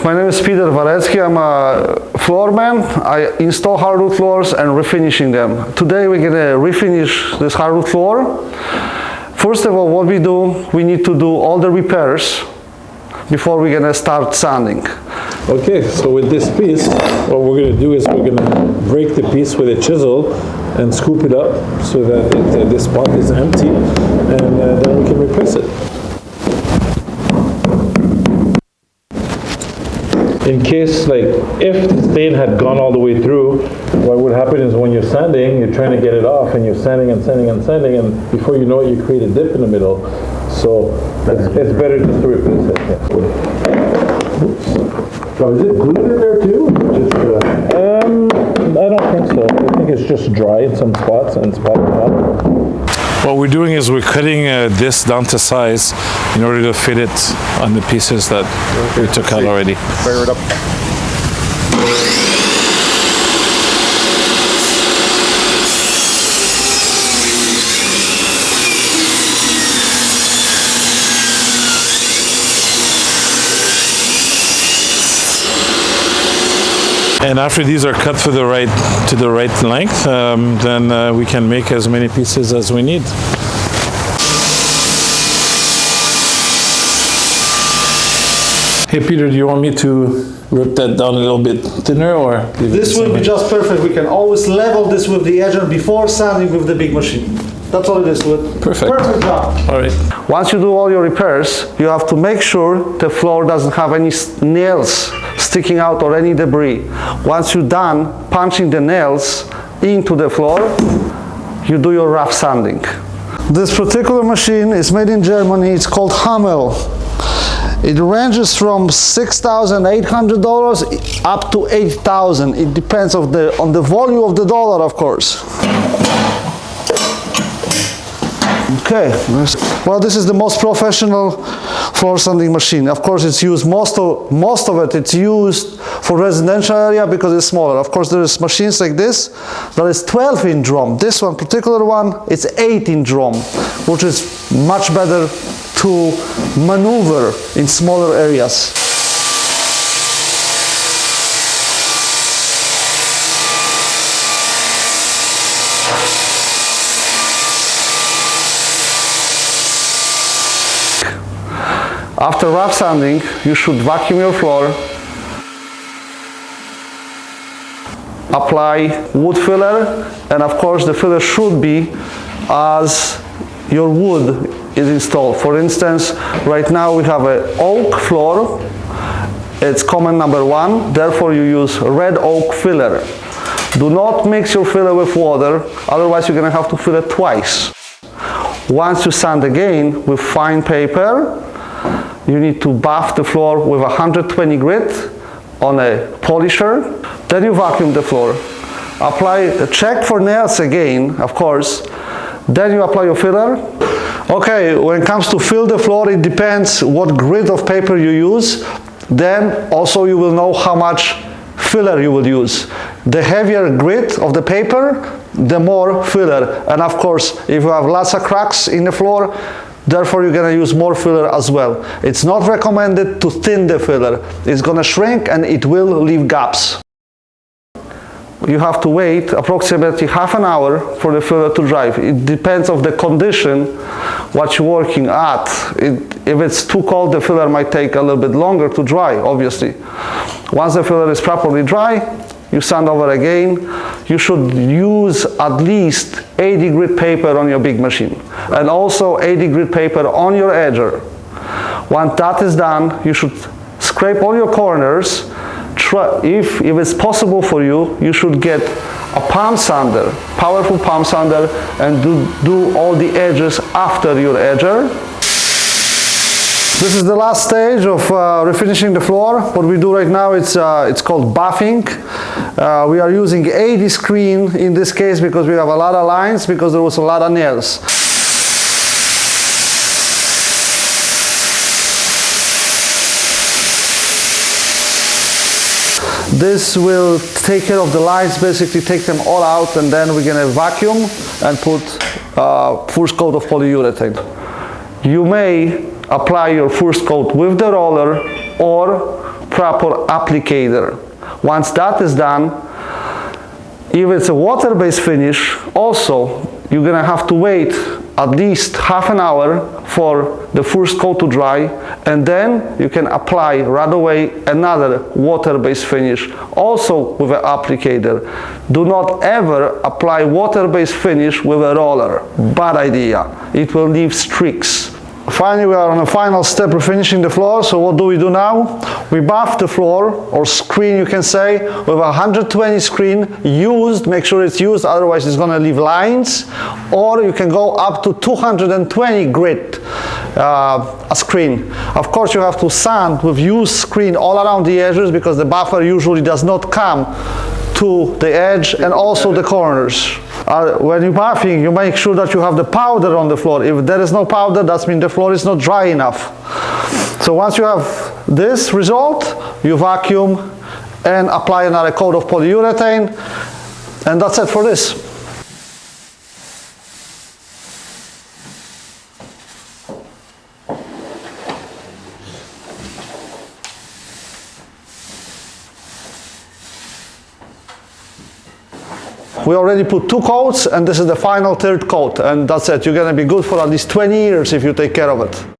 My name is Peter Warecki. I'm a floorman. I install hardwood floors and refinishing them. Today we're going to refinish this hardwood floor. First of all, what we do, we need to do all the repairs before we're going to start sanding. Okay, so with this piece, what we're going to do is we're going to break the piece with a chisel and scoop it up so that this spot is empty, and then we can replace it. In case, like, if the stain had gone all the way through, what would happen is when you're sanding, you're trying to get it off, and you're sanding and sanding and sanding, and before you know it, you create a dip in the middle. So it's better just to replace it. Yeah. Oops. So is it glued in there too? Just, I don't think so. I think it's just dry in some spots and spots not. What we're doing is we're cutting this down to size in order to fit it on the pieces that we took out already. Fire it up. And after these are cut to the right length, then we can make as many pieces as we need. Hey Peter, do you want me to rip that down a little bit thinner, or? This will be just perfect. We can always level this with the edge before sanding with the big machine. That's all it is. Perfect. Perfect job. All right. Once you do all your repairs, you have to make sure the floor doesn't have any nails sticking out or any debris. Once you're done punching the nails into the floor, you do your rough sanding. This particular machine is made in Germany. It's called Hamel. It ranges from $6,800 up to $8,000. It depends on the volume of the dollar, of course. Okay, well, this is the most professional floor sanding machine. Of course, it's used most of it. It's used for residential area because it's smaller. Of course, there's machines like this that is 12-inch drum. This one, particular one, it's 8-inch drum, which is much better to maneuver in smaller areas. After rough sanding, you should vacuum your floor, apply wood filler, and of course the filler should be as your wood is installed. For instance, right now we have an oak floor. It's common number 1, therefore you use red oak filler. Do not mix your filler with water, otherwise you're going to have to fill it twice. Once you sand again with fine paper, you need to buff the floor with 120 grit on a polisher. Then you vacuum the floor. Check for nails again, of course. Then you apply your filler. Okay, when it comes to fill the floor, it depends what grit of paper you use. Then also you will know how much filler you will use. The heavier grit of the paper, the more filler. And of course, if you have lots of cracks in the floor, therefore you're going to use more filler as well. It's not recommended to thin the filler. It's going to shrink and it will leave gaps. You have to wait approximately half an hour for the filler to dry. It depends on the condition what you're working at. If it's too cold, the filler might take a little bit longer to dry, obviously. Once the filler is properly dry, you sand over again. You should use at least 80 grit paper on your big machine, and also 80 grit paper on your edger. Once that is done, you should scrape all your corners. If it's possible for you, you should get a palm sander, powerful palm sander, and do all the edges after your edger. This is the last stage of refinishing the floor. What we do right now, it's called buffing. We are using 80 screen in this case because we have a lot of lines, because there was a lot of nails. This will take care of the lines, basically take them all out, and then we're going to vacuum and put first coat of polyurethane. You may apply your first coat with the roller or proper applicator. Once that is done, if it's a water-based finish, also you're gonna have to wait at least half an hour for the first coat to dry, and then you can apply right away another water-based finish, also with an applicator. Do not ever apply water-based finish with a roller. Bad idea. It will leave streaks. Finally, we are on the final step, refinishing the floor. So what do we do now? We buff the floor, or screen you can say, with a 120 screen used. Make sure it's used, otherwise it's going to leave lines. Or you can go up to 220 grit a screen. Of course, you have to sand with used screen all around the edges, because the buffer usually does not come to the edge and also the corners. When you're buffing, you make sure that you have the powder on the floor. If there is no powder, that means the floor is not dry enough. So once you have this result, you vacuum and apply another coat of polyurethane, and that's it for this. We already put 2 coats, and this is the final 3rd coat, and that's it. You're going to be good for at least 20 years if you take care of it.